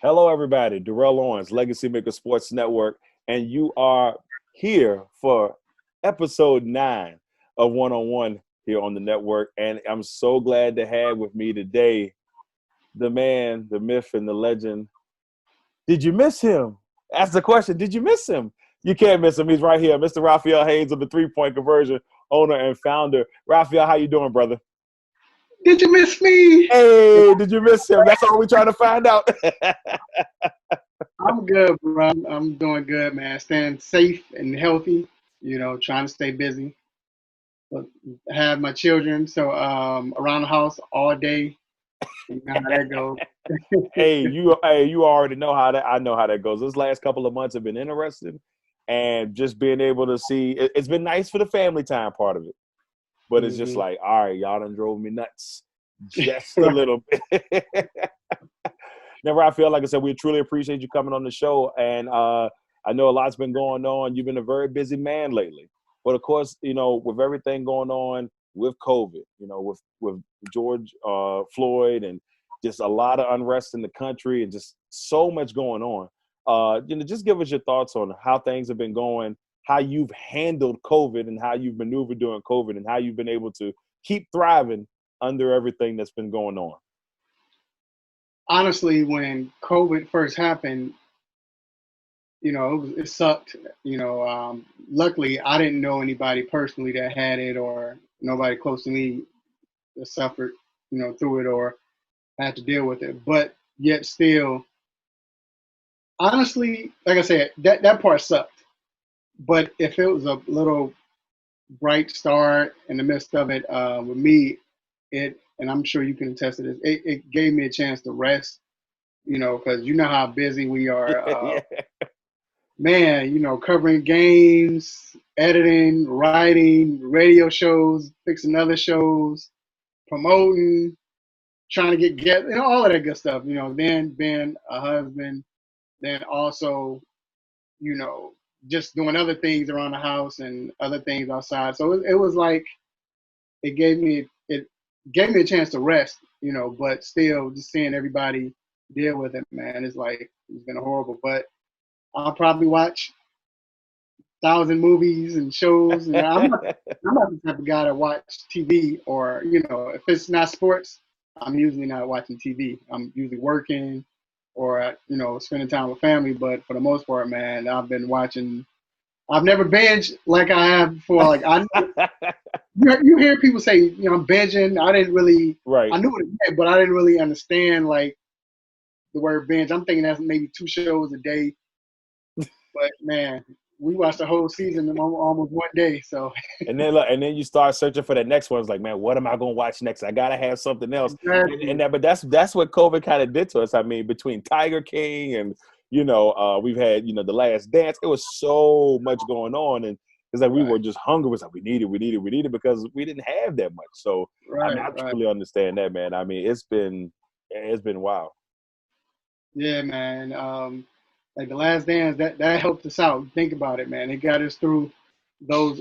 Hello, everybody. Darrell Owens, Legacy Maker Sports Network, and you are here for episode 9 of One on One here on the network. And I'm so glad to have with me today the man, the myth, and the legend. Did you miss him? Ask the question. Did you miss him? You can't miss him. He's right here, Mr. Raphael Haynes of the 3-Point Conversion, owner and founder. Raphael, how you doing, brother? Did you miss me? Hey, did you miss him? That's all we're trying to find out. I'm good, bro. I'm doing good, man. Staying safe and healthy. Trying to stay busy. But I have my children, so around the house all day. You know how that goes. You already know how that. I know how that goes. This last couple of months have been interesting, and just being able to see it's been nice for the family time part of it. But it's just hmm like, all right, y'all done drove me nuts just a Right. little bit. Now, Raphael, like I said, we truly appreciate you coming on the show, and I know a lot's been going on. You've been a very busy man lately, but of course, with everything going on with COVID, with George Floyd and just a lot of unrest in the country and just so much going on. Just give us your thoughts on how things have been going, how you've handled COVID, and how you've maneuvered during COVID, and how you've been able to keep thriving under everything that's been going on. Honestly, when COVID first happened, it sucked. Luckily, I didn't know anybody personally that had it, or nobody close to me that suffered, through it or had to deal with it. But yet, still, honestly, like I said, that part sucked. But if it was a little bright star in the midst of it, with me, and I'm sure you can attest to this, it gave me a chance to rest, because you know how busy we are. Yeah. Man, covering games, editing, writing, radio shows, fixing other shows, promoting, trying to get, all of that good stuff, then being a husband, then also you know, just doing other things around the house and other things outside. So it was like it gave me a chance to rest, but still just seeing everybody deal with it, man, it's been horrible. But I'll probably watch 1,000 movies and shows. And I'm not the type of guy to watch TV, or if it's not sports, I'm usually not watching TV. I'm usually working or spending time with family. But for the most part, man, I've been watching. I've never binged like I have before. Like you hear people say, I'm binging. I didn't really. Right. I knew what it meant, but I didn't really understand like the word binge. I'm thinking that's maybe 2 shows a day. But man, we watched the whole season in almost one day. So And then you start searching for the next one. It's like, man, what am I gonna watch next? I gotta have something else. And exactly. that, but that's what COVID kind of did to us. I mean, between Tiger King and we've had The Last Dance. It was so much going on, and it's like we Right, were just hungry. It was like we needed because we didn't have that much. So I mean, right, I right. truly understand that, man. I mean, it's been wild. Yeah, man. Like the Last Dance, that helped us out. Think about it, man. It got us through those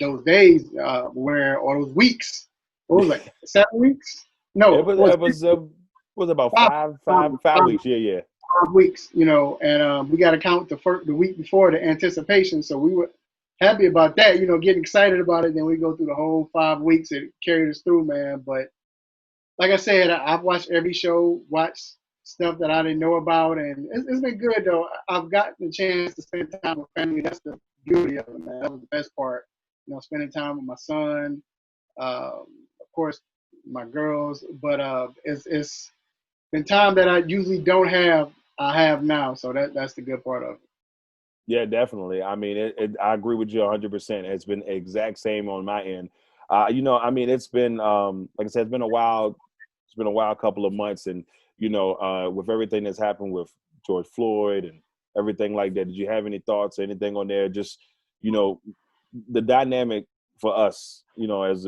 those days or those weeks. What was it? 7 weeks? It No, was what was it was uh, was about five, five five, five five five, weeks. Yeah, yeah. 5 weeks? And we got to count the week before, the anticipation. So we were happy about that. Getting excited about it. Then we go through the whole 5 weeks. It carried us through, man. But like I said, I've watched every show, watched stuff that I didn't know about, and it's been good though. I've gotten the chance to spend time with family. That's the beauty of it, man. That was the best part. Spending time with my son, of course, my girls. But it's been time that I usually don't have. I have now, so that's the good part of it. Yeah, definitely. I mean, I agree with you 100%. It's been exact same on my end. I mean, it's been like I said, it's been a while. It's been a wild couple of months, and with everything that's happened with George Floyd and everything like that. Did you have any thoughts or anything on there? Just you know, the dynamic for us, as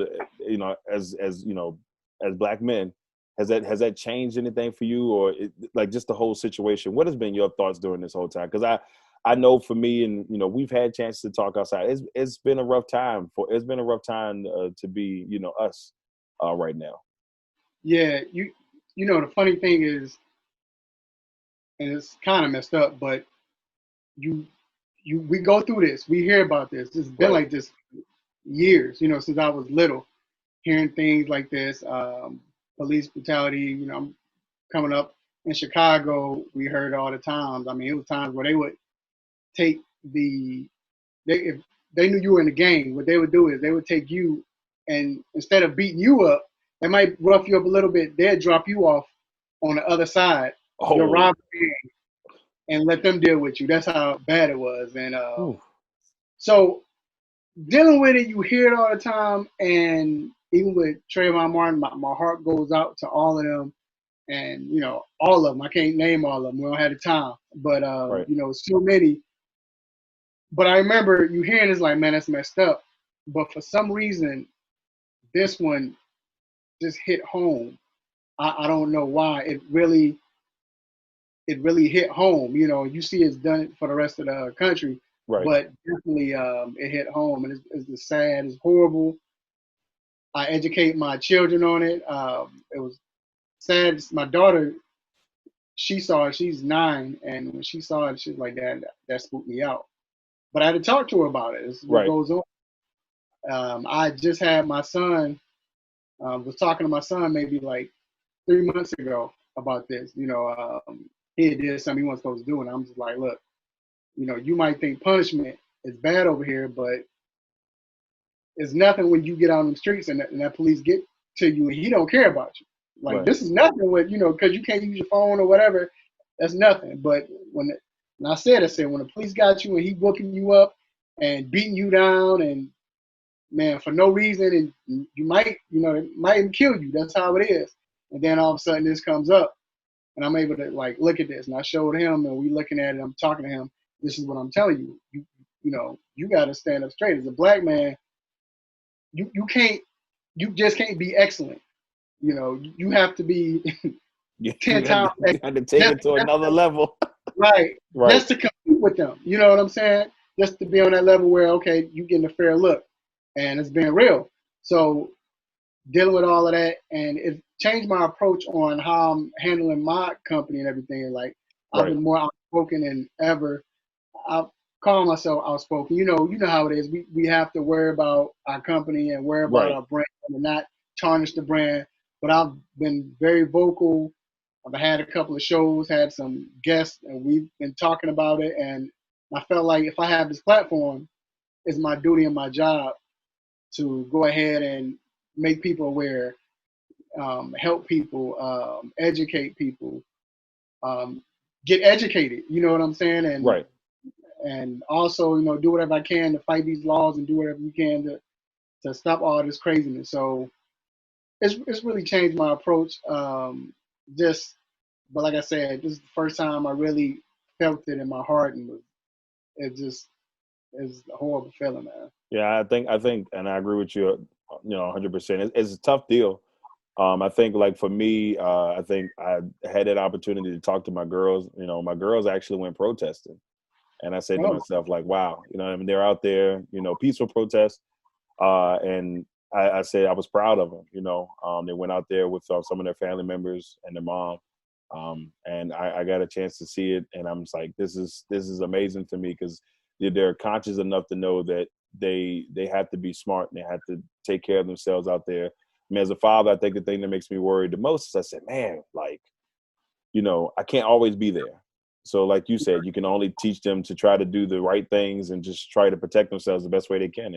black men, has that changed anything for you, or like just the whole situation? What has been your thoughts during this whole time? Because I know for me, and we've had chances to talk outside. It's been a rough time to be us right now. Yeah, the funny thing is, and it's kind of messed up. But you we go through this. We hear about this. It's been Right. like this years, since I was little, hearing things like this, police brutality. I'm coming up in Chicago. We heard all the times. I mean, it was times where they would take if they knew you were in the gang, what they would do is they would take you, and instead of beating you up, they might rough you up a little bit. They'd drop you off on the other side, your Oh. rival gang, and let them deal with you. That's how bad it was. And Ooh. so dealing with it, you hear it all the time. And even with Trayvon Martin, my heart goes out to all of them. And, all of them. I can't name all of them. We don't have the time. But, Right. so many. But I remember you hearing this like, man, that's messed up. But for some reason, this one just hit home. I don't know why. It really hit home. You see it's done for the rest of the country, Right. but definitely it hit home, and it's sad, it's horrible. I educate my children on it. It was sad. My daughter, she saw it. She's 9, and when she saw it, she's like, "Dad, that spooked me out." But I had to talk to her about it. This is what Right. goes on. I just had my son. Was talking to my son maybe like 3 months ago about this. He did something he wasn't supposed to do, and I'm just like, look, you might think punishment is bad over here, but it's nothing when you get out on the streets and that police get to you and he don't care about you. Like Right. this is nothing with because you can't use your phone or whatever. That's nothing. But and I said when the police got you and he whooping you up and beating you down and man for no reason and you might it might even kill you. That's how it is. And then all of a sudden this comes up and I'm able to like look at this and I showed him and we looking at it. I'm talking to him. This is what I'm telling you. You got to stand up straight as a black man. You just can't be excellent. You have to be You 10 got to, times you got to take it to another level. right. Right. Just to compete with them. You know what I'm saying? Just to be on that level where okay, you getting a fair look, and it's being real. So dealing with all of that, and it changed my approach on how I'm handling my company and everything. Like I've Right. been more outspoken than ever. I call myself outspoken. You know how it is. We have to worry about our company and worry about Right. our brand and not tarnish the brand. But I've been very vocal. I've had a couple of shows, had some guests, and we've been talking about it. And I felt like if I have this platform, it's my duty and my job to go ahead and make people aware, help people, educate people, um, get educated. You know what I'm saying? Right. And also, do whatever I can to fight these laws and do whatever you can to stop all this craziness. So it's really changed my approach. But like I said, this is the first time I really felt it in my heart, and it just is a horrible feeling, man. Yeah, I think, and I agree with you, 100%. It's a tough deal. I think like for me, I think I had that opportunity to talk to my girls. My girls actually went protesting. And I said to Oh, myself, like, wow, I mean, they're out there, peaceful protest. And I said I was proud of them. They went out there with some of their family members and their mom. And I got a chance to see it. And I'm just like, this is amazing to me because they're conscious enough to know that they have to be smart and they have to take care of themselves out there. I mean, as a father, I think the thing that makes me worried the most is I said, man, like, I can't always be there. So like you said, you can only teach them to try to do the right things and just try to protect themselves the best way they can.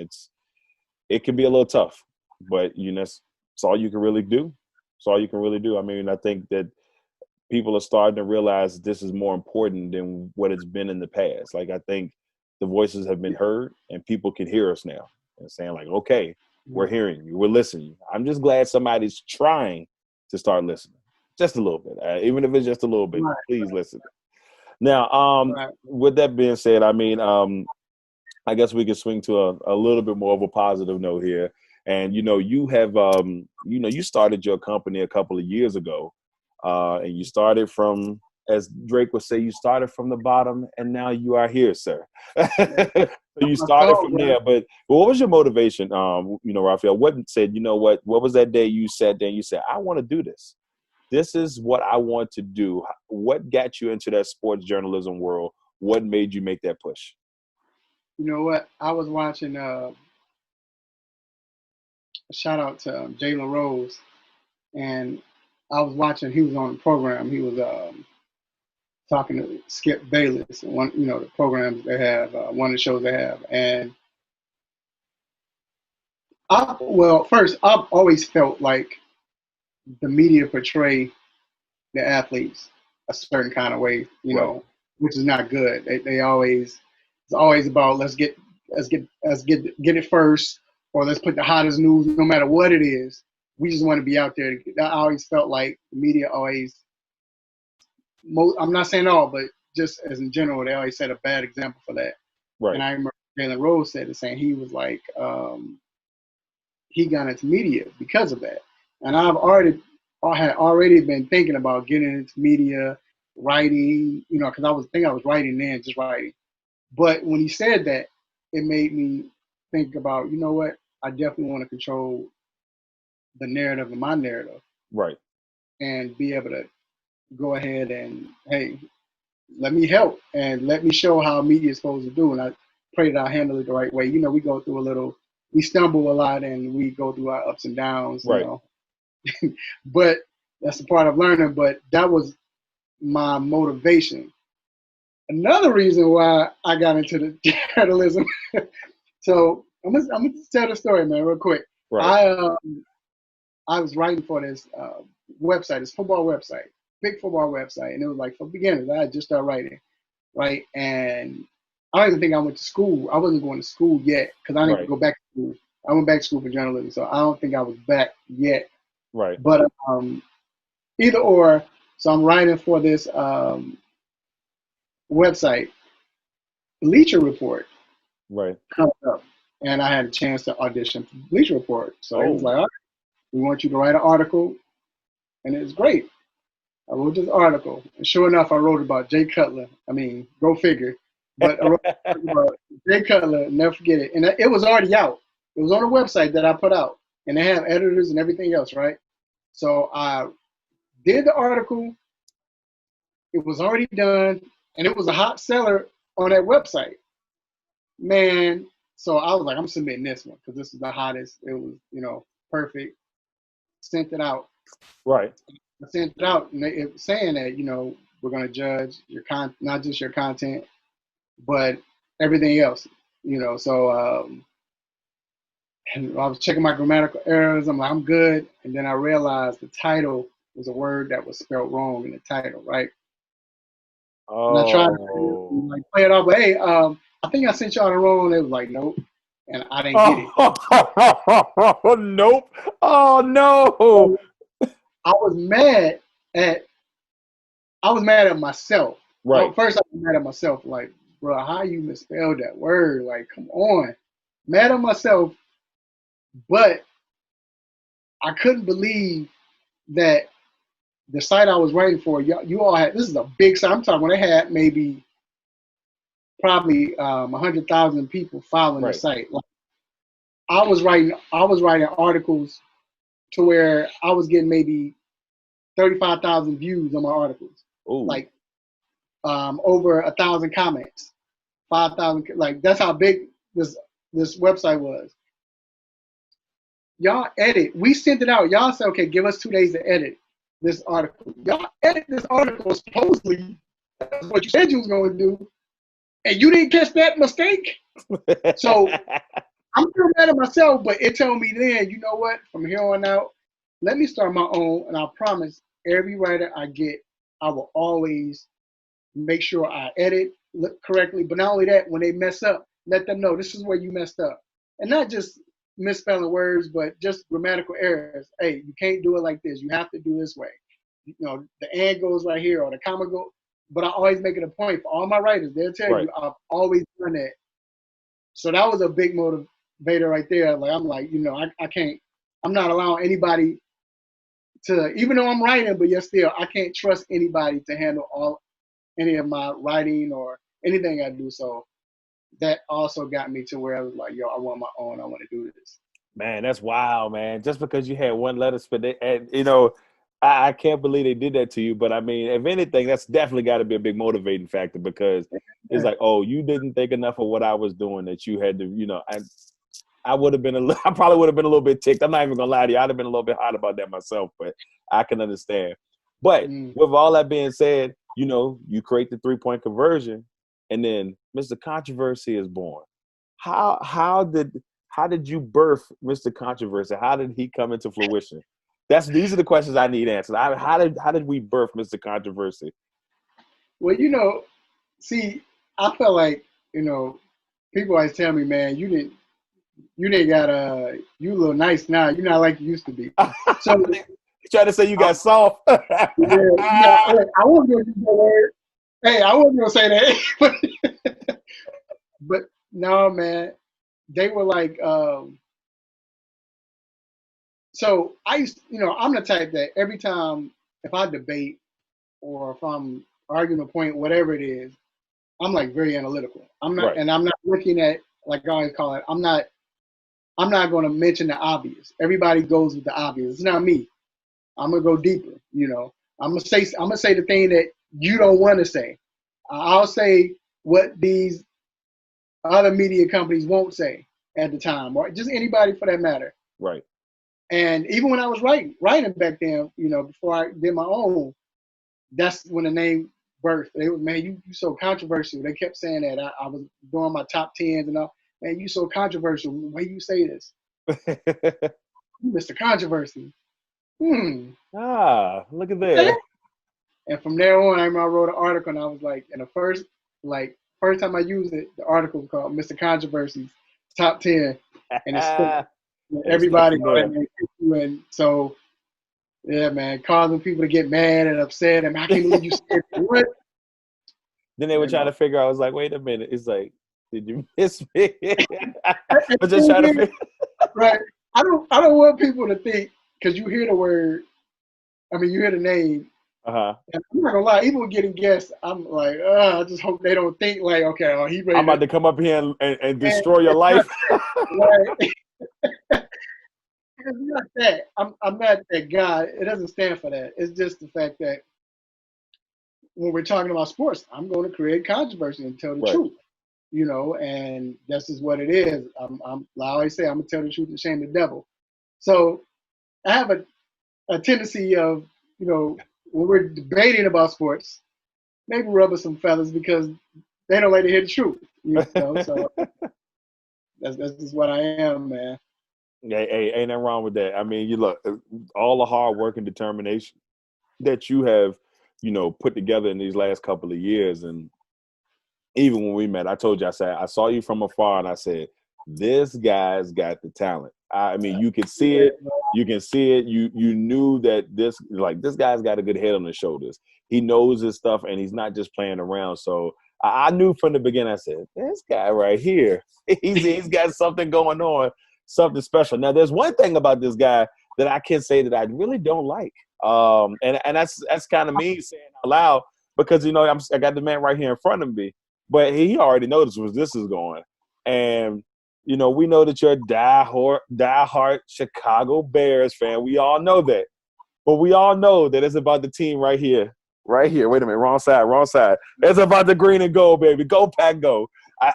It can be a little tough, but it's all you can really do. It's all you can really do. I mean, I think that people are starting to realize this is more important than what it's been in the past. Like I think the voices have been heard and people can hear us now and saying like, okay, we're right, hearing you, we're listening. I'm just glad somebody's trying to start listening. Just a little bit, even if it's just a little bit. right, Please listen. Now, right. with that being said, I mean, I guess we can swing to a little bit more of a positive note here. And you have, you started your company a couple of years ago, and you started from, as Drake would say, you started from the bottom, and now you are here, sir. Yeah. So you My started goal, from bro. there, but what was your motivation? Raphael, what said, what was that day you sat there and you said, I want to do this? this is what I want to do. What got you into that sports journalism world? What made you make that push? You know what? I was watching. Shout out to Jalen Rose, and I was watching. He was on the program. He was talking to Skip Bayless, one, the programs they have, one of the shows they have, and first, I've always felt like the media portray the athletes a certain kind of way, Right. which is not good. They always, it's always about let's get it first, or let's put the hottest news, no matter what it is. We just want to be out there. I always felt like the media always, I'm not saying all, but just as in general, they always set a bad example for that. Right. And I remember Jalen Rose said the same. He was like, he got into media because of that. And I had already been thinking about getting into media, writing, because I was writing then, just writing. But when he said that, it made me think about, you know what? I definitely want to control the narrative of my narrative Right. and be able to go ahead and, hey, let me help and let me show how media is supposed to do. And I pray that I handle it the right way. We go through we stumble a lot and we go through our ups and downs, Right. But that's a part of learning. But that was my motivation. Another reason why I got into the journalism. So I'm gonna tell the story, man, real quick. Right. I was writing for this website, this football website, big football website, and it was like for beginners. I had just started writing, right? And I don't even think I went to school. I wasn't going to school yet because I didn't go back to school. I went back to school for journalism, so I don't think I was back yet. Right. But either or, so I'm writing for this website, Bleacher Report, Right. comes up, and I had a chance to audition for Bleacher Report. So it was like, all right, we want you to write an article, and it was great. I wrote this article, and sure enough, I wrote about Jay Cutler. I mean, go figure. But I wrote about Jay Cutler, never forget it. And it was already out. It was on a website that I put out, and they have editors and everything else, right? So I did the article. It was already done, and it was a hot seller on that website. Man, so I was like, I'm submitting this one because this is the hottest. It was, perfect. Sent it out. Right. I sent it out, and it was saying that, we're going to judge your not just your content, but everything else, So and I was checking my grammatical errors. I'm like, I'm good. And then I realized the title was a word that was spelled wrong in the title, right? Oh. And I tried to play it off, but hey, I think I sent y'all the wrong. They was like, nope. And I didn't get it. Oh, nope. Oh, no. So I was mad at myself. Right. First, I was mad at myself, like, bro, how you misspelled that word? Like, come on. Mad at myself, but I couldn't believe that the site I was writing for, you all had, this is a big site. I'm talking when they had maybe probably 100,000 people following the site. Like, I was writing articles to where I was getting maybe 35,000 views on my articles. Ooh. Like over 1,000 comments, 5,000. Like that's how big this website was. Y'all edit. We sent it out. Y'all said, okay, give us 2 days to edit this article. Y'all edit this article supposedly. That's what you said you was going to do. And you didn't catch that mistake. So I'm still mad at myself, but it told me then, you know what? From here on out, let me start my own. And I promise every writer I get, I will always make sure I edit correctly. But not only that, when they mess up, let them know this is where you messed up. And not just misspelling words, but just grammatical errors. Hey, you can't do it like this. You have to do this way. The and goes right here or the comma goes. But I always make it a point for all my writers. They'll tell you I've always done that. So that was a big motivator right there. Like I'm like, I can't. I'm not allowing anybody to, even though I'm writing, but yet still, I can't trust anybody to handle any of my writing or anything I do. So that also got me to where I was like, yo, I want my own. I want to do this. Man, that's wild, man. Just because you had one letter split, I can't believe they did that to you. But I mean, if anything, that's definitely got to be a big motivating factor because it's like, oh, you didn't think enough of what I was doing that you had to, I would have been I probably would have been a little bit ticked. I'm not even gonna lie to you. I'd have been a little bit hot about that myself, but I can understand. But with all that being said, you create the 3-point conversion, and then Mr. Controversy is born. How did you birth Mr. Controversy? How did he come into fruition? These are the questions I need answered. How did we birth Mr. Controversy? Well, see, I felt like, people always tell me, man, you didn't got you a little nice now. You're not like you used to be. So you trying to say you got soft? I wasn't gonna use that word. Hey, I wasn't gonna say that. But no, man, they were like, so I used, I'm the type that every time if I debate or if I'm arguing a point, whatever it is, I'm like very analytical. I'm not, right. And I'm not looking at, like I always call it, I'm not going to mention the obvious. Everybody goes with the obvious. It's not me. I'm gonna go deeper. I'm gonna say the thing that you don't want to say. I'll say what these other media companies won't say at the time, or just anybody for that matter. Right. And even when I was writing back then, before I did my own, that's when the name birthed. They were, man, you so controversial. They kept saying that. I was doing my top 10s and all. Man, you so controversial. The way you say this, Mr. Controversy. Look at that. And from there on, I remember I wrote an article, and I was like, and the first time I used it, the article was called Mr. Controversy's Top 10, and it's still, everybody and so yeah, man, causing people to get mad and upset, and I can't believe you said what. Then they were trying to figure out. I was like, wait a minute. It's like, did you miss me? I'm just trying to figure. Right. I don't want people to think, because you hear the word, you hear the name. And I'm not gonna lie, even with getting guests, I'm like, I just hope they don't think like, okay, he ready. I'm about to come up here and destroy your life. Right. It's not that. I'm not that guy. It doesn't stand for that. It's just the fact that when we're talking about sports, I'm going to create controversy and tell the truth, and that's just what it is. I always say I'm gonna tell the truth and shame the devil. So I have a tendency of, when we're debating about sports, maybe rubbing some feathers because they don't like to hear the truth. So that's just what I am, man. Hey, ain't nothing wrong with that. I mean, you look, all the hard work and determination that you have, put together in these last couple of years. And even when we met, I told you, I said, I saw you from afar and I said, this guy's got the talent. I mean, you could see it. You can see it. You knew that this guy's got a good head on his shoulders. He knows his stuff and he's not just playing around. So I knew from the beginning, I said, this guy right here, he's got something going on. Something special. Now, there's one thing about this guy that I can say that I really don't like, and that's kind of me saying out loud because I got the man right here in front of me, but he already noticed where this is going, and we know that you're a diehard Chicago Bears fan. We all know that, but we all know that it's about the team right here. Right here. Wait a minute. Wrong side. It's about the green and gold, baby. Go Pack, go.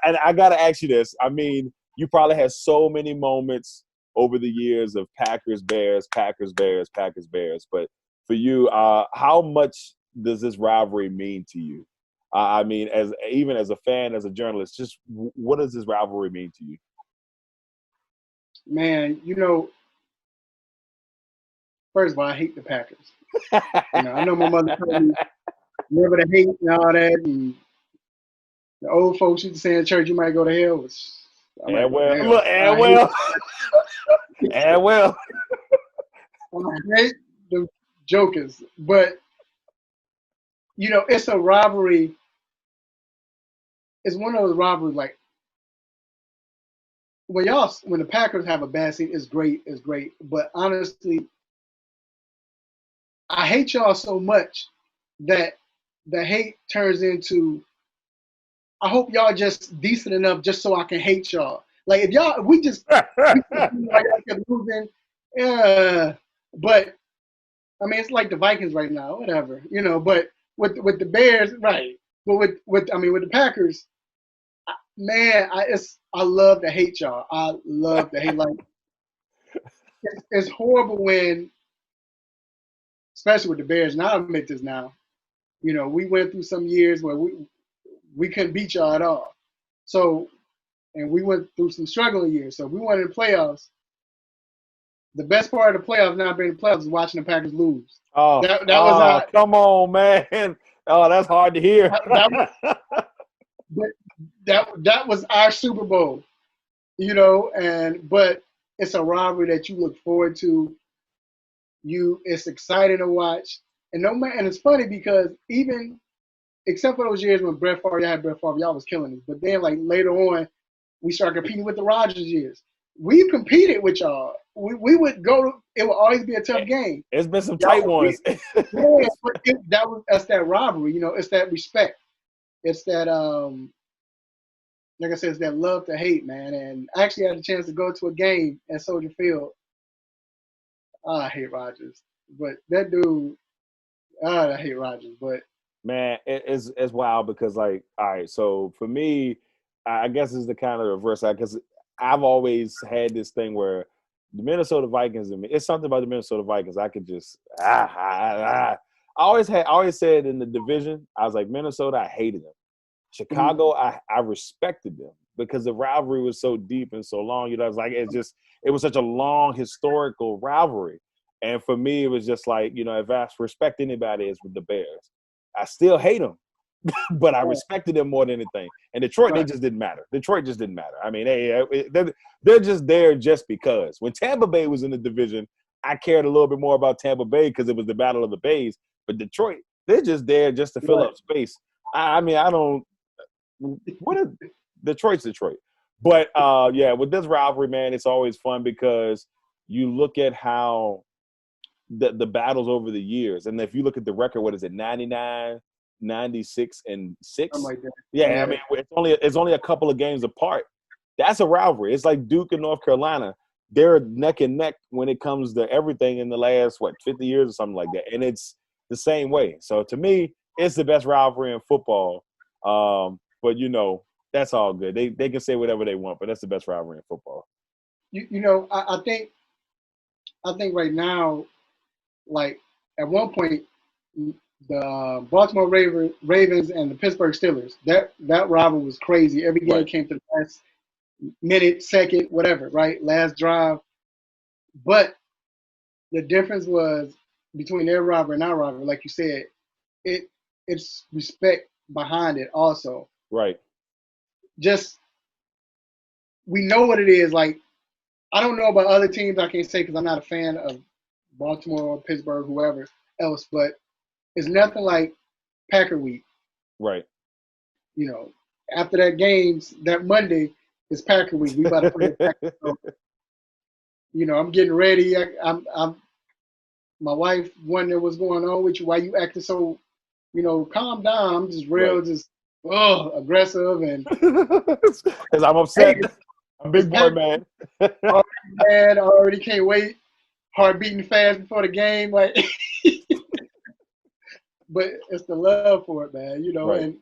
And I got to ask you this. I mean, you probably had so many moments over the years of Packers, Bears, Packers, Bears, Packers, Bears. But for you, how much does this rivalry mean to you? I mean, even as a fan, as a journalist, just what does this rivalry mean to you? Man, first of all, I hate the Packers. I know my mother told me never to hate and all that, and the old folks used to say in church, you might go to hell. And well. I hate the jokers, but it's a rivalry. It's one of those rivalries like when the Packers have a bad season, it's great. But honestly, I hate y'all so much that the hate turns into, I hope y'all just decent enough just so I can hate y'all. Like if we just like y'all kept losing, but I mean, it's like the Vikings right now, whatever, But with the Bears, right? But with the Packers, man, I love to hate y'all. I love to hate like it's horrible when, especially with the Bears. And I'll admit this now. We went through some years where we couldn't beat y'all at all. So, and we went through some struggling years. So if we went in the playoffs. The best part of the playoffs, not being in the playoffs, is watching the Packers lose. Oh, That was our, come on, man. Oh, that's hard to hear. that was our Super Bowl, but it's a rivalry that you look forward to. It's exciting to watch. And it's funny because even except for those years when Brett Favre, y'all was killing us. But then like later on, we started competing with the Rodgers years. We competed with y'all. We would go. It would always be a tough game. It's been some tight ones. That's that rivalry. It's that respect. It's that like I said, it's that love to hate, man. And I actually had a chance to go to a game at Soldier Field. I hate Rodgers, but that dude, I hate Rodgers, but man, it's wild because like, all right, so for me, I guess it's the kind of reverse. Because I've always had this thing where the Minnesota Vikings and me, it's something about the Minnesota Vikings. I could just I always said in the division, I was like, Minnesota, I hated them. Chicago, I respected them because the rivalry was so deep and so long. I was like, it was such a long historical rivalry. And for me, it was just like, if I respect anybody, it's with the Bears. I still hate them, but I respected them more than anything. And Detroit, they just didn't matter. Detroit just didn't matter. I mean, they're just there just because. When Tampa Bay was in the division, I cared a little bit more about Tampa Bay because it was the Battle of the Bays. But Detroit, they're just there just to fill up space. I mean, I don't – Detroit's Detroit. But, with this rivalry, man, it's always fun because you look at how the battles over the years. And if you look at the record, what is it, 99, 96, and 6? Like that. Yeah, I mean, it's only a couple of games apart. That's a rivalry. It's like Duke and North Carolina. They're neck and neck when it comes to everything in the last, 50 years or something like that. And it's the same way. So to me, it's the best rivalry in football. But, that's all good. They can say whatever they want, but that's the best rivalry in football. I think right now, like at one point, the Baltimore Ravens and the Pittsburgh Steelers, that rivalry was crazy. Every game came to the last minute, second, whatever, right? Last drive. But the difference was between their rivalry and our rivalry, like you said, it's respect behind it also. Right. Just we know what it is. Like, I don't know about other teams. I can't say because I'm not a fan of Baltimore or Pittsburgh, whoever else, but it's nothing like Packer week. Right. After that games, that Monday is Packer week. We about to play Packer. So, I'm getting ready. I'm my wife wondering what's going on with you. Why you acting so, calm down. I'm just real, just aggressive and because I'm upset. I'm big boy, man. I already can't wait. Heart beating fast before the game, like. But it's the love for it, man. And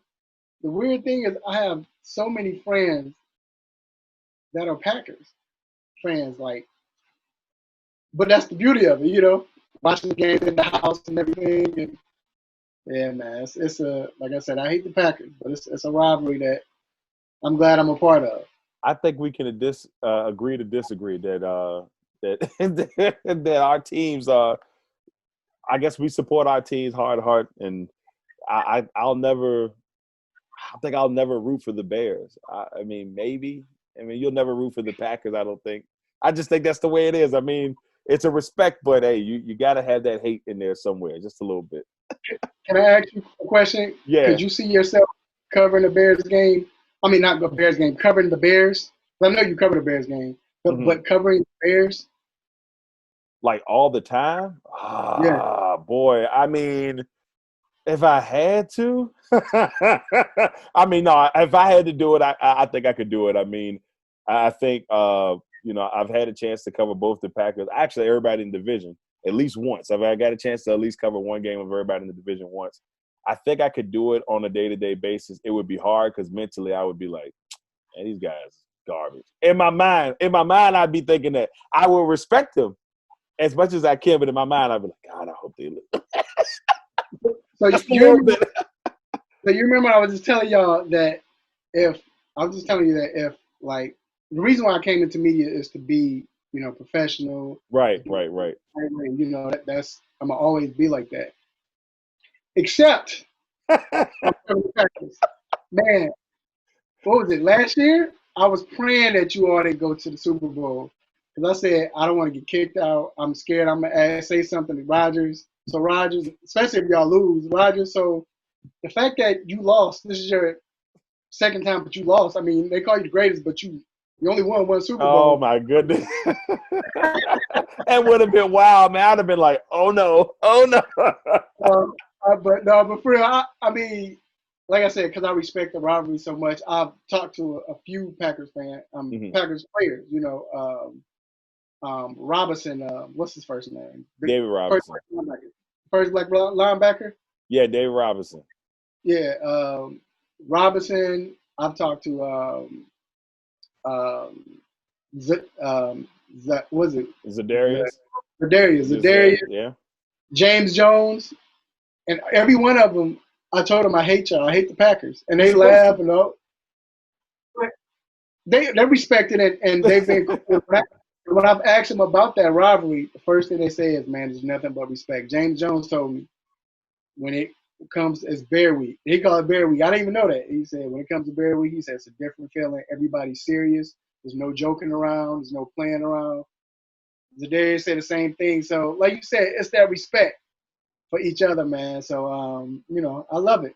the weird thing is, I have so many friends that are Packers fans, like. But that's the beauty of it, watching the games in the house and everything. And yeah, man, it's like I said, I hate the Packers, but it's a rivalry that I'm glad I'm a part of. I think we can agree to disagree that that our teams I guess we support our teams hard, and I'll never root for the Bears. I mean, maybe. I mean, you'll never root for the Packers, I don't think. I just think that's the way it is. I mean, it's a respect, but hey, you got to have that hate in there somewhere, just a little bit. Can I ask you a question? Yeah. Could you see yourself covering the Bears game? I mean, not the Bears game, covering the Bears. I know you cover the Bears game, but covering the Bears? Like all the time? Boy. I mean, if I had to, I mean, no, if I had to do it, I think I could do it. I mean, I think, I've had a chance to cover both the Packers, actually everybody in the division. at least once. I got a chance to at least cover one game of everybody in the division once. I think I could do it on a day-to-day basis. It would be hard because mentally I would be like, man, these guys garbage. In my mind, I'd be thinking that I will respect them as much as I can, but in my mind, I'd be like, God, I hope they lose. So you remember I was just telling y'all that if like the reason why I came into media is to be, professional. Right. You know, that's I'm gonna always be like that. Except, man, what was it last year? I was praying that you all didn't go to the Super Bowl because I said I don't want to get kicked out. I'm scared I'm gonna say something to Rodgers. So Rodgers, especially if y'all lose, Rodgers. So the fact that you lost, this is your second time, but you lost. I mean, they call you the greatest, but you only won one Super Bowl. Oh my goodness. That would have been wild, man. I'd have been like, oh no. But for real, I mean, like I said, because I respect the rivalry so much, I've talked to a few Packers Packers players. Robinson. What's his first name? David Robinson. First black linebacker. Yeah, David Robinson. Yeah, Robinson. I've talked to was it Zadarius? Zadarius. Yeah. James Jones, and every one of them, I told them I hate y'all. I hate the Packers, and they laugh and all. They respect it, and they've been. When I've asked them about that rivalry, the first thing they say is, "Man, there's nothing but respect." James Jones told me when it comes as Bear Week, he called it Bear Week. I didn't even know that. He said when it comes to Bear Week, he said it's a different feeling. Everybody's serious. There's no joking around. There's no playing around. Zadarius said the same thing. So, like you said, it's that respect for each other, man. So, I love it.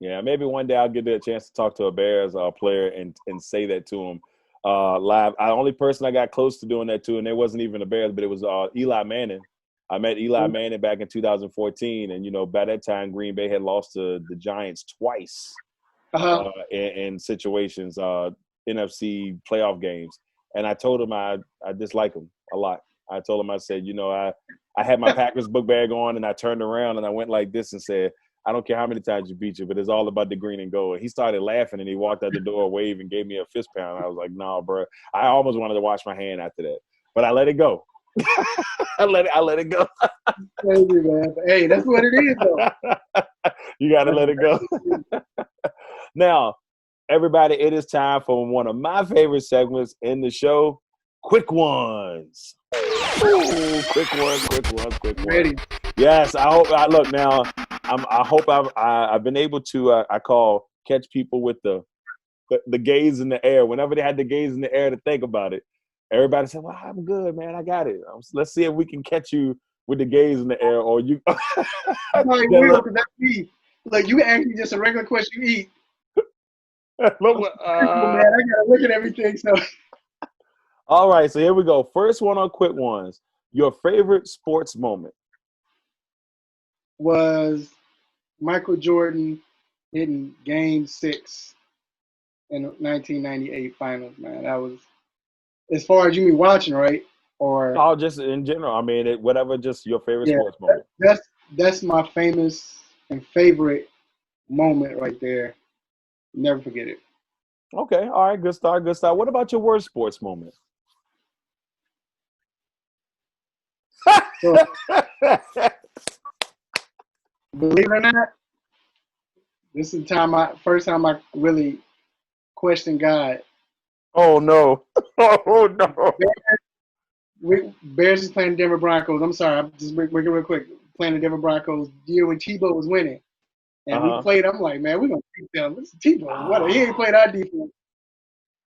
Yeah, maybe one day I'll get a chance to talk to a Bears player and say that to him live. The only person I got close to doing that to, and it wasn't even the Bears, but it was Eli Manning. I met Eli Manning back in 2014, and by that time Green Bay had lost to the Giants twice in situations, NFC playoff games, and I told him I dislike him a lot. I told him, I said, I had my Packers book bag on, and I turned around and I went like this and said, I don't care how many times you beat you, but it's all about the green and gold. And he started laughing, and he walked out the door, waved, and gave me a fist pound. I was like, nah, bro. I almost wanted to wash my hand after that, but I let it go. I let it go. Crazy, man. Hey, that's what it is, though. You got to let it go. Now, everybody, it is time for one of my favorite segments in the show, Quick Ones. Ooh, quick ones. Ready. Yes, I hope. Look now. I hope I've been able to. Catch people with the gaze in the air. Whenever they had the gaze in the air to think about it, everybody said, "Well, I'm good, man. I got it." Let's see if we can catch you with the gaze in the air, or you. Like, real, because that's me. Like, you ask me just a regular question. You eat. Man, I gotta look at everything. So. All right, so here we go. First one on Quick Ones. Your favorite sports moment was Michael Jordan hitting Game 6 in the 1998 Finals, man. That was, as far as you mean watching, right? Or just in general. I mean, whatever. Just your favorite sports moment. That's my famous and favorite moment right there. Never forget it. Okay, all right, good start. What about your worst sports moment? So, believe it or not, this is the first time I really questioned God. Oh no! Oh no! Bears is playing the Denver Broncos. I'm sorry, I'm just making real quick. Playing the Denver Broncos the year when Tebow was winning, and we played. I'm like, man, we're gonna beat them. This is Tebow. He ain't played our defense.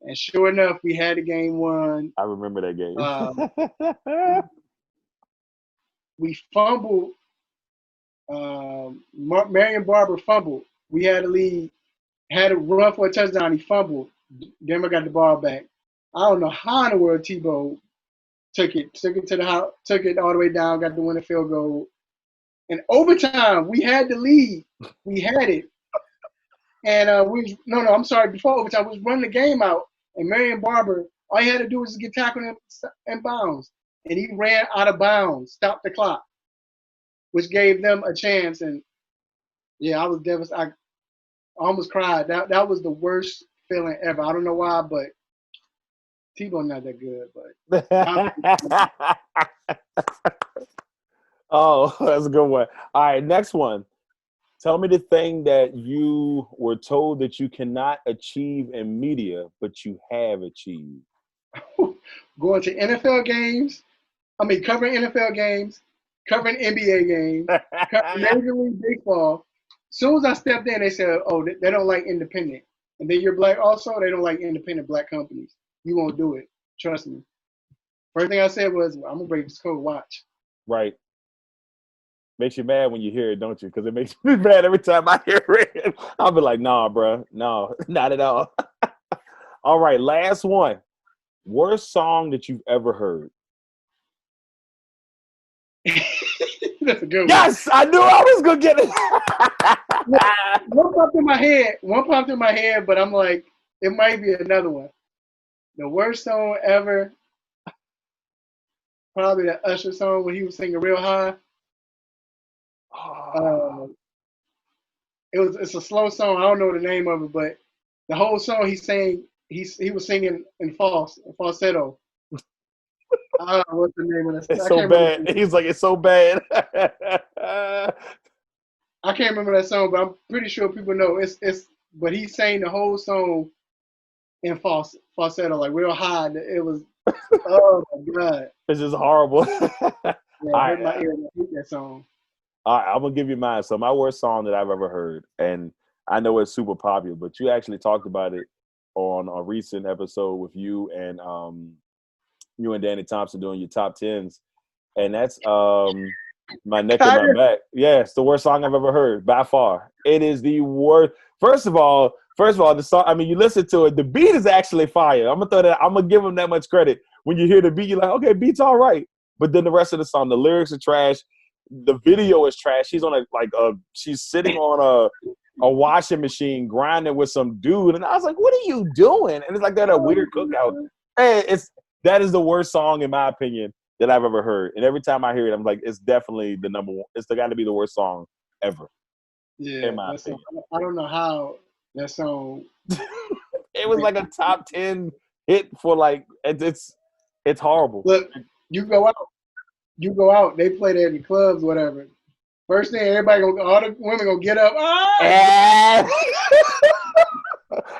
And sure enough, we had the game won. I remember that game. We fumbled. Marion Barber fumbled. We had a lead. Had a run for a touchdown. He fumbled. Denver got the ball back. I don't know how in the world Tebow took it to the house, took it all the way down, got the winning field goal. In overtime, we had the lead. We had it. And I'm sorry, before overtime, we was running the game out. And Marion Barber, all he had to do was get tackled in bounds. and he ran out of bounds, stopped the clock, which gave them a chance. And yeah, I was devastated. I almost cried. That was the worst feeling ever. I don't know why, but Tebow not that good. But Oh, that's a good one. All right, next one. Tell me the thing that you were told that you cannot achieve in media, but you have achieved. going to NFL games. I mean, covering NFL games, covering NBA games, covering Major League Baseball. As soon as I stepped in, they said, "Oh, they don't like independent." And then you're black also. They don't like independent black companies. You won't do it. Trust me. First thing I said was, "I'm gonna break this code. Watch." Right. Makes you mad when you hear it, don't you? Because it makes me mad every time I hear it. I'll be like, nah, bro. No, not at all. All right, last one. Worst song that you've ever heard? That's a good one. Yes, I knew I was going to get it. One popped in my head. One popped in my head, but I'm like, it might be another one. The worst song ever, probably the Usher song when he was singing real high. It's a slow song. I don't know the name of it, but the whole song he was singing in falsetto. What's the name of that? It's so bad. He's like, it's so bad. I can't remember that song, but I'm pretty sure people know. But he sang the whole song in falsetto, like real high. It was, oh my God. It's just horrible. Yeah, I hurt my ear when I hate that song. All right, I'm gonna give you mine. So my worst song that I've ever heard, and I know it's super popular, but you actually talked about it on a recent episode with you and Danny Thompson doing your top tens, and that's My Neck and My Back. Yeah, it's the worst song I've ever heard by far. It is the worst. First of all, the song. I mean, you listen to it. The beat is actually fire. I'm gonna give him that much credit. When you hear the beat, you're like, okay, beat's all right. But then the rest of the song, the lyrics are trash. The video is trash. She's sitting on a washing machine grinding with some dude, and I was like, what are you doing? And it's like that a weird cookout. Hey, that is the worst song in my opinion that I've ever heard. And every time I hear it, I'm like, it's definitely the number one. It's got to be the worst song ever. Yeah, in my opinion. I don't know how that song. It was like a top 10 hit for like it's horrible. Look, you go out. They play that in the clubs, whatever. First thing, all the women gonna get up.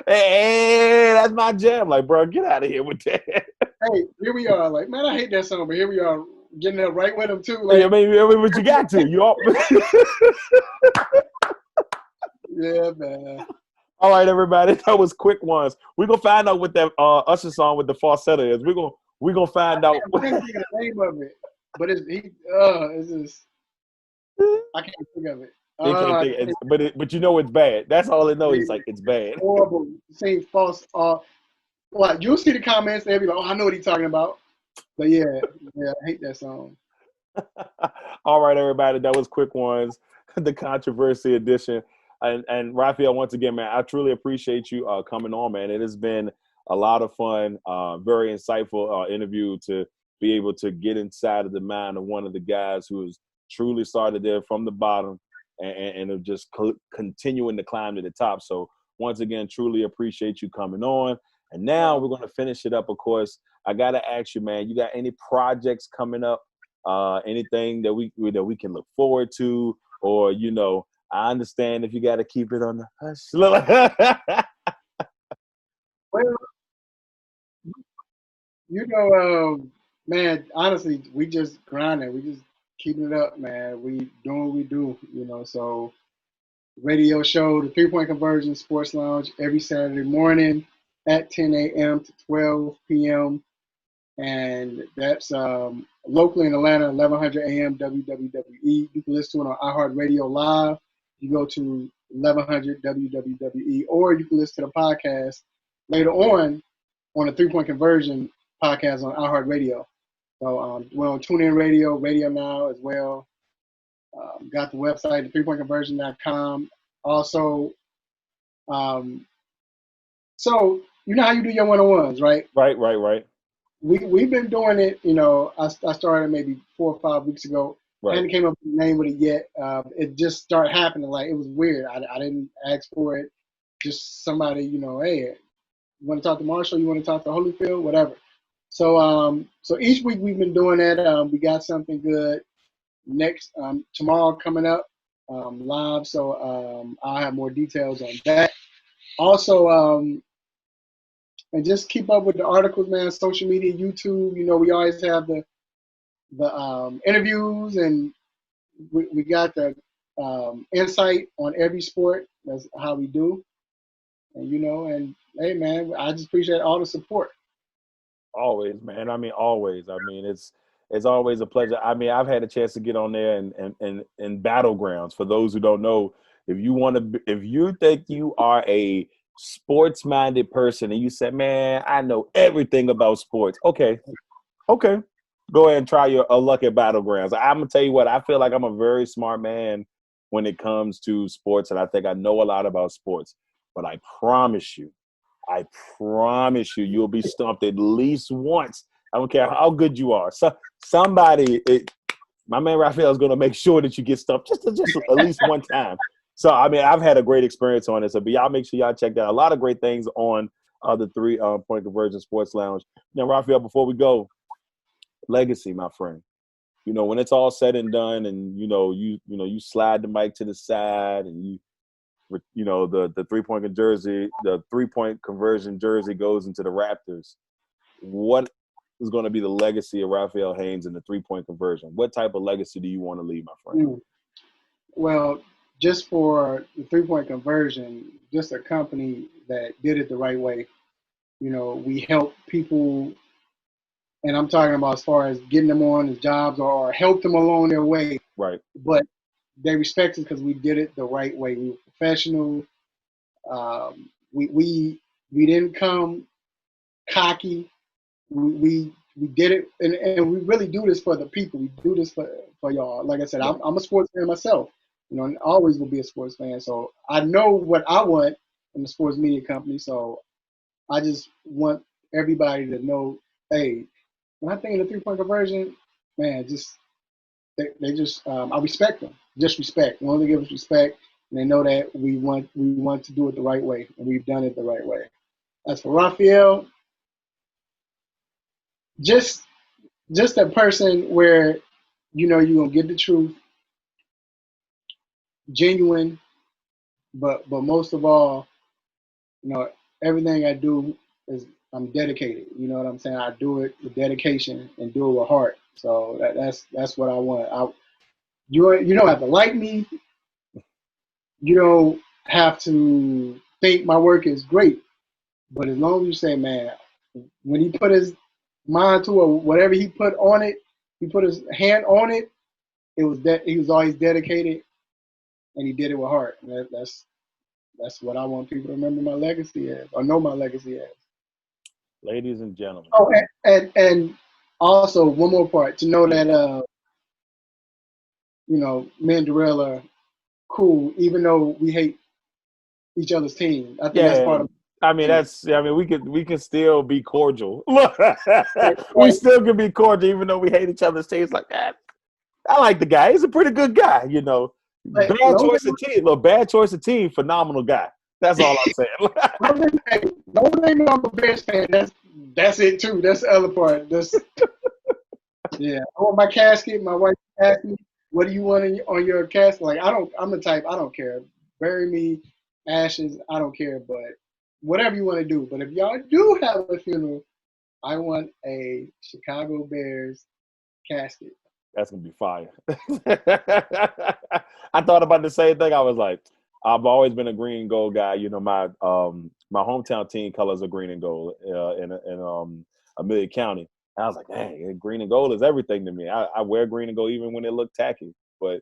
Hey, that's my jam. Like, bro, get out of here with that. Hey, here we are. Like, man, I hate that song, but here we are getting up right with them too. Like, I mean, but you got to. You all. Yeah, man. All right, everybody. That was quick ones. We're gonna find out what that Usher song with the falsetto is. We're gonna find out. I can't think of the name of it, but it's just I can't think of it. But you know it's bad. That's all it knows. It's like it's bad. Horrible. Saying false. Well, you'll see the comments. They'll be like, "Oh, I know what he's talking about." But yeah, I hate that song. All right, everybody. That was quick ones. The controversy edition. And Raphael, once again, man, I truly appreciate you coming on, man. It has been a lot of fun, very insightful interview to be able to get inside of the mind of one of the guys who has truly started there from the bottom and of just continuing to climb to the top. So once again, truly appreciate you coming on. And now we're going to finish it up, of course. I got to ask you, man, you got any projects coming up, anything that we can look forward to, or, you know, I understand if you got to keep it on the hush. Well, you know, man, honestly, we just grinding. We just keeping it up, man. We doing what we do, you know. So, radio show, the 3 Point Conversion Sports Lounge, every Saturday morning at 10 a.m. to 12 p.m. And that's locally in Atlanta, 1100 a.m. WWWE. You can listen to it on iHeartRadio Live. You go to 1100 WWWE, or you can listen to the podcast later on the 3 Point Conversion podcast on iHeartRadio. So we're on TuneIn Radio, Radio Now as well. Got the website, 3pointconversion.com. Also, so you know how you do your one-on-ones, right? Right. we've been doing it. You know, I started maybe 4 or 5 weeks ago. I Right. hadn't came up with the name with it yet. It just started happening. Like it was weird. I didn't ask for it. Just somebody, you know, hey, you want to talk to Marshall? You want to talk to Holyfield? Whatever. So each week we've been doing that. We got something good next tomorrow coming up live. So I'll have more details on that. Also, and just keep up with the articles, man. Social media, YouTube. You know, we always have the interviews, and we got the insight on every sport. That's how we do. And you know, and hey, man, I just appreciate all the support. Always, man. I mean, always. I mean, it's always a pleasure. I mean, I've had a chance to get on there and battlegrounds. For those who don't know, if you think you are a sports minded person and you say, man, I know everything about sports. Okay, go ahead and try your luck at battlegrounds. I'm gonna tell you what. I feel like I'm a very smart man when it comes to sports, and I think I know a lot about sports. But I promise you, you'll be stumped at least once. I don't care how good you are. So my man Raphael is going to make sure that you get stumped just at least one time. So I mean, I've had a great experience on this. So, but y'all make sure y'all check that out. A lot of great things on the three Point Conversion Sports Lounge. Now, Raphael, before we go, legacy, my friend. You know, when it's all said and done, and you slide the mic to the side, and the 3-point jersey, the 3-point conversion jersey goes into the Raptors. What is going to be the legacy of Raphael Haynes in the 3-point conversion? What type of legacy do you want to leave, my friend? Well, just for the 3-point conversion, just a company that did it the right way. You know, we help people, and I'm talking about as far as getting them on the jobs or help them along their way. Right. But they respect us because we did it the right way. We were professional. We didn't come cocky. We did it, and we really do this for the people. We do this for y'all. Like I said, I'm a sports fan myself, you know, and always will be a sports fan. So I know what I want in the sports media company. So I just want everybody to know, hey, when I think of the 3-point conversion, man, just they just I respect them. Just respect. We only give us respect, and they know that we want to do it the right way, and we've done it the right way. As for Raphael, just a person where you know you're gonna get the truth, genuine, but most of all, you know, everything I do is I'm dedicated. You know what I'm saying? I do it with dedication and do it with heart. So that's what I want. You don't have to like me. You don't have to think my work is great. But as long as you say, man, when he put his mind to it, whatever he put on it, he put his hand on it. It was that he was always dedicated, and he did it with heart. And that's what I want people to remember my legacy as, or know my legacy as. Ladies and gentlemen. Oh, and also one more part to know that you know, me and Darrell are cool, even though we hate each other's team. I think that's part of. I mean, we can still be cordial. We Right. still can be cordial, even though we hate each other's teams. Like that. I like the guy. He's a pretty good guy, you know. Like, Bad choice of team. Look, bad choice of team. Phenomenal guy. That's all I'm saying. don't they know I'm a Bears fan? That's it too. That's the other part. Yeah. I want my casket. My wife asked me, "What do you want on your casket?" Like I don't. I'm the type. I don't care. Bury me, ashes. I don't care. But whatever you want to do. But if y'all do have a funeral, I want a Chicago Bears casket. That's gonna be fire. I thought about the same thing. I was like, I've always been a green and gold guy. You know, my hometown team colors are green and gold in Amelia County. And I was like, dang, green and gold is everything to me. I wear green and gold even when it look tacky, but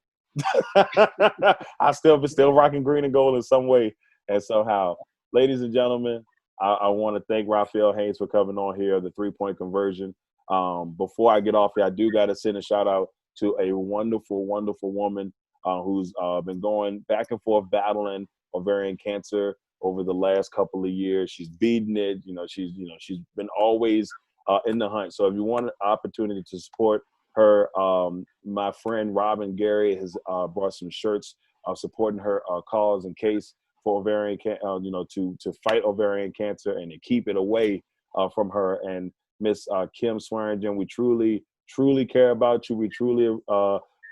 I still rocking green and gold in some way and somehow. Ladies and gentlemen, I want to thank Raphael Haynes for coming on here, the 3-point conversion. Before I get off here, I do got to send a shout out to a wonderful, wonderful woman who's been going back and forth battling ovarian cancer over the last couple of years. She's beating it. She's been always in the hunt. So if you want an opportunity to support her, my friend Robin Gary has brought some shirts supporting her cause in case for ovarian to fight ovarian cancer and to keep it away from her. And Miss Kim Swearingen, we truly care about you. We truly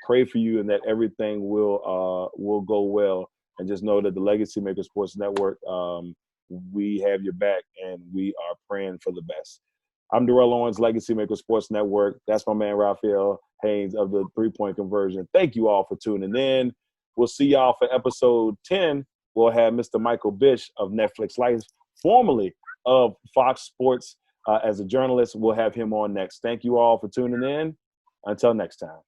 pray for you, and that everything will go well. And just know that the Legacy Maker Sports Network, we have your back, and we are praying for the best. I'm Darrell Owens, Legacy Maker Sports Network. That's my man Raphael Haynes of the 3-Point Conversion. Thank you all for tuning in. We'll see y'all for episode 10. We'll have Mr. Michael Bish of Netflix Life, formerly of Fox Sports, as a journalist. We'll have him on next. Thank you all for tuning in. Until next time.